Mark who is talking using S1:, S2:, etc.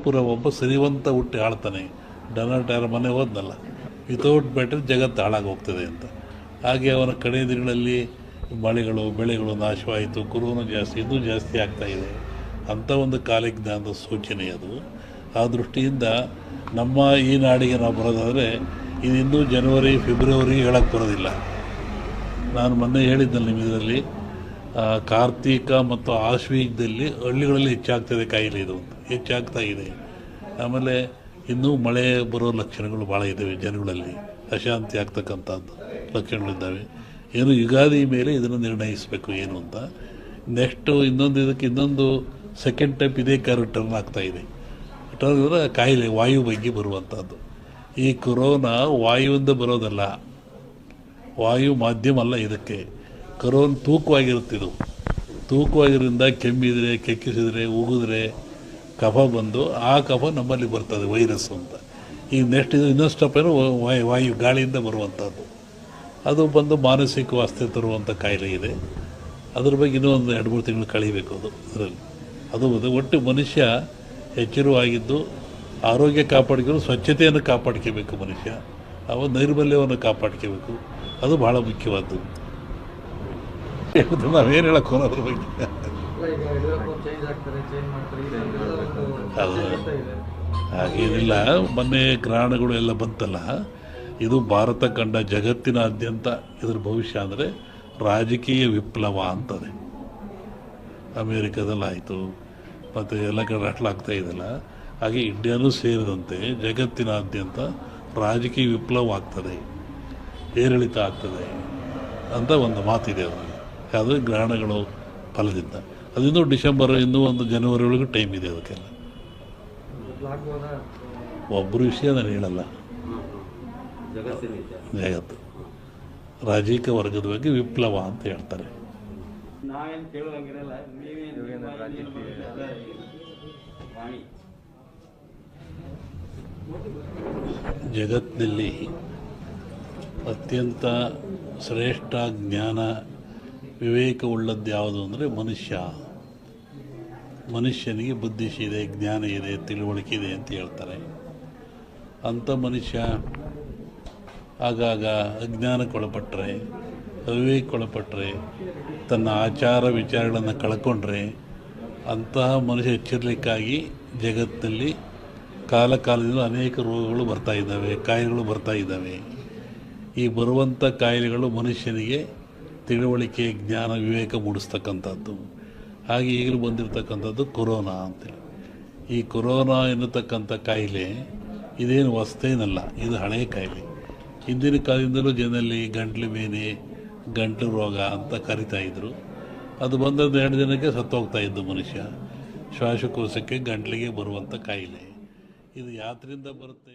S1: ಪುರ ಒಬ್ಬ ಸಿರಿವಂತ ಹುಟ್ಟಿ ಆಳ್ತಾನೆ. ಡೊನಾಲ್ಡ್ ಟ್ರಂಪ್ ಮನೆ ಹೋದ್ನಲ್ಲ, ವಿತೌಟ್ ಬ್ಯಾಟರಿ ಜಗತ್ತು ಹಾಳಾಗಿ ಹೋಗ್ತದೆ ಅಂತ. ಹಾಗೆ ಅವನ ಕಡೆ ದಿನಗಳಲ್ಲಿ ಮಳೆಗಳು ಬೆಳೆಗಳು ನಾಶವಾಯಿತು, ಕೊರೋನಾ ಜಾಸ್ತಿ, ಇನ್ನೂ ಜಾಸ್ತಿ ಆಗ್ತಾಯಿದೆ ಅಂಥ ಒಂದು ಕಾಲಜ್ಞಾನದ ಸೂಚನೆ ಅದು. ಆ ದೃಷ್ಟಿಯಿಂದ ನಮ್ಮ ಈ ನಾಡಿಗೆ ನಾವು ಬರೋದಾದರೆ ಇದು ಇನ್ನೂ ಜನವರಿ ಫೆಬ್ರವರಿ ಹೇಳಕ್ಕೆ ಬರೋದಿಲ್ಲ. ನಾನು ಮೊನ್ನೆ ಹೇಳಿದ್ದಲ್ಲಿ ನಿಮ್ಮ ಇದರಲ್ಲಿ ಕಾರ್ತೀಕ ಮತ್ತು ಆಶ್ವೀಜದಲ್ಲಿ ಹಳ್ಳಿಗಳಲ್ಲಿ ಹೆಚ್ಚಾಗ್ತದೆ ಕಾಯಿಲೆ ಇದು ಅಂತ, ಹೆಚ್ಚಾಗ್ತಾ ಇದೆ. ಆಮೇಲೆ ಇನ್ನೂ ಮಳೆ ಬರೋ ಲಕ್ಷಣಗಳು ಭಾಳ ಇದ್ದಾವೆ, ಜನಗಳಲ್ಲಿ ಅಶಾಂತಿ ಆಗ್ತಕ್ಕಂಥದ್ದು ಲಕ್ಷಣಗಳಿದ್ದಾವೆ. ಏನು ಯುಗಾದಿ ಮೇಲೆ ಇದನ್ನು ನಿರ್ಣಯಿಸಬೇಕು ಏನು ಅಂತ. ನೆಕ್ಸ್ಟು ಇನ್ನೊಂದು ಸೆಕೆಂಡ್ ಟೈಪ್ ಇದೇ ಟರ್ನ್ ಆಗ್ತಾಯಿದೆ. ಟರ್ನ್ ಅಂದರೆ ಕಾಯಿಲೆ ವಾಯು ಬಗ್ಗೆ ಬರುವಂಥದ್ದು. ಈ ಕೊರೋನಾ ವಾಯುವಿಂದ ಬರೋದಲ್ಲ, ವಾಯು ಮಾಧ್ಯಮ ಅಲ್ಲ ಇದಕ್ಕೆ. ಕೊರೋನಾ ತೂಕವಾಗಿರುತ್ತಿದ್ದು, ತೂಕವಾಗಿರೋದ್ರಿಂದ ಕೆಮ್ಮಿದರೆ, ಕೆಕ್ಕಿಸಿದರೆ, ಉಗಿದ್ರೆ ಕಫ ಬಂದು ಆ ಕಫ ನಮ್ಮಲ್ಲಿ ಬರ್ತದೆ, ವೈರಸ್ ಅಂತ. ಈಗ ನೆಕ್ಸ್ಟ್ ಇದು ಇನ್ನೊಂದು ಸ್ಟೆಪ್ ಏನು, ವಾಯು ಗಾಳಿಯಿಂದ ಬರುವಂಥದ್ದು. ಅದು ಬಂದು ಮಾನಸಿಕ ವಾಸ್ತೆ ತರುವಂಥ ಕಾಯಿಲೆ ಇದೆ. ಅದ್ರ ಬಗ್ಗೆ ಇನ್ನೂ ಒಂದು 2-3 ತಿಂಗಳು ಕಳೀಬೇಕು ಅದು ಅದರಲ್ಲಿ. ಅದು ಒಟ್ಟು ಮನುಷ್ಯ ಎಚ್ಚರವಾಗಿದ್ದು ಆರೋಗ್ಯ ಕಾಪಾಡ್ಕೊಂಡು ಸ್ವಚ್ಛತೆಯನ್ನು ಕಾಪಾಡ್ಕೋಬೇಕು ಮನುಷ್ಯ. ನೈರ್ಮಲ್ಯವನ್ನು ಕಾಪಾಡ್ಕೋಬೇಕು, ಅದು ಭಾಳ ಮುಖ್ಯವಾದ್ದು. ನಾವೇನು ಹೇಳಕ್ಕೆ ಅದ್ರ ಬಗ್ಗೆ ಹಾಗೇನಿಲ್ಲ. ಮೊನ್ನೆ ಗ್ರಹಣಗಳು ಎಲ್ಲ ಬಂತಲ್ಲ, ಇದು ಭಾರತ ಕಂಡ ಜಗತ್ತಿನಾದ್ಯಂತ ಇದ್ರ ಭವಿಷ್ಯ ಅಂದರೆ ರಾಜಕೀಯ ವಿಪ್ಲವ ಅಂತದೆ. ಅಮೇರಿಕಾದಲ್ಲಾಯಿತು, ಮತ್ತು ಎಲ್ಲ ಕಡೆ ಅಟ್ಲಾಗ್ತಾ ಇದೆಯಲ್ಲ, ಹಾಗೆ ಇಂಡಿಯಾನೂ ಸೇರಿದಂತೆ ಜಗತ್ತಿನಾದ್ಯಂತ ರಾಜಕೀಯ ವಿಪ್ಲವ ಆಗ್ತದೆ, ಏರಿಳಿತ ಆಗ್ತದೆ ಅಂತ ಒಂದು ಮಾತಿದೆ ಅದರಲ್ಲಿ. ಅದು ಗ್ರಹಣಗಳು ಫಲದಿಂದ. ಅದಿನ್ನೂ ಡಿಸೆಂಬರ್, ಇನ್ನೂ ಒಂದು ಜನವರಿ ಒಳಗೆ ಟೈಮ್ ಇದೆ ಅದಕ್ಕೆಲ್ಲ. ಒಬ್ಬರು ವಿಷಯ ನಾನು ಹೇಳಲ್ಲ, ಜಗತ್ತು ರಾಜಕೀಯ ವರ್ಗದ ಬಗ್ಗೆ ವಿಪ್ಲವ ಅಂತ ಹೇಳ್ತಾರೆ. ಜಗತ್ತಿನಲ್ಲಿ ಅತ್ಯಂತ ಶ್ರೇಷ್ಠ ಜ್ಞಾನ ವಿವೇಕವುಳ್ಳದ್ದು ಯಾವುದು ಅಂದರೆ ಮನುಷ್ಯನಿಗೆ ಬುದ್ಧಿಶಿ ಇದೆ, ಜ್ಞಾನ ಇದೆ, ತಿಳುವಳಿಕೆ ಇದೆ ಅಂತ ಹೇಳ್ತಾರೆ. ಅಂಥ ಮನುಷ್ಯ ಆಗಾಗ ಅಜ್ಞಾನಕ್ಕೊಳಪಟ್ಟರೆ, ಅವಿವೇಕಕ್ಕೊಳಪಟ್ಟರೆ, ತನ್ನ ಆಚಾರ ವಿಚಾರಗಳನ್ನು ಕಳ್ಕೊಂಡ್ರೆ ಅಂತಹ ಮನುಷ್ಯ ಎಚ್ಚರಿಕೆಗಾಗಿ ಜಗತ್ತಿನಲ್ಲಿ ಕಾಲದಿಂದ ಅನೇಕ ರೋಗಗಳು ಬರ್ತಾ ಇದ್ದಾವೆ, ಕಾಯಿಲೆಗಳು ಬರ್ತಾ ಇದ್ದಾವೆ. ಈ ಬರುವಂಥ ಕಾಯಿಲೆಗಳು ಮನುಷ್ಯನಿಗೆ ತಿಳುವಳಿಕೆ, ಜ್ಞಾನ, ವಿವೇಕ ಮೂಡಿಸ್ತಕ್ಕಂಥದ್ದು. ಹಾಗೆ ಈಗಲೂ ಬಂದಿರತಕ್ಕಂಥದ್ದು ಕೊರೋನಾ ಅಂತೇಳಿ. ಈ ಕೊರೋನಾ ಎನ್ನತಕ್ಕಂಥ ಕಾಯಿಲೆ ಇದೇನು ಹೊಸತೇನಲ್ಲ, ಇದು ಹಳೆಯ ಕಾಯಿಲೆ. ಹಿಂದಿನ ಕಾಲದಿಂದಲೂ ಜನರಲ್ಲಿ ಗಂಟ್ಲು ಬೇನೆ, ಗಂಟಲು ರೋಗ ಅಂತ ಕರಿತಾಯಿದ್ರು. ಅದು ಬಂದದ್ದು 2 ದಿನಕ್ಕೆ ಸತ್ತೋಗ್ತಾ ಇದ್ದು ಮನುಷ್ಯ. ಶ್ವಾಸಕೋಶಕ್ಕೆ, ಗಂಟ್ಲಿಗೆ ಬರುವಂಥ ಕಾಯಿಲೆ. ಇದು ಯಾತ್ರಿಂದ ಬರುತ್ತೆ?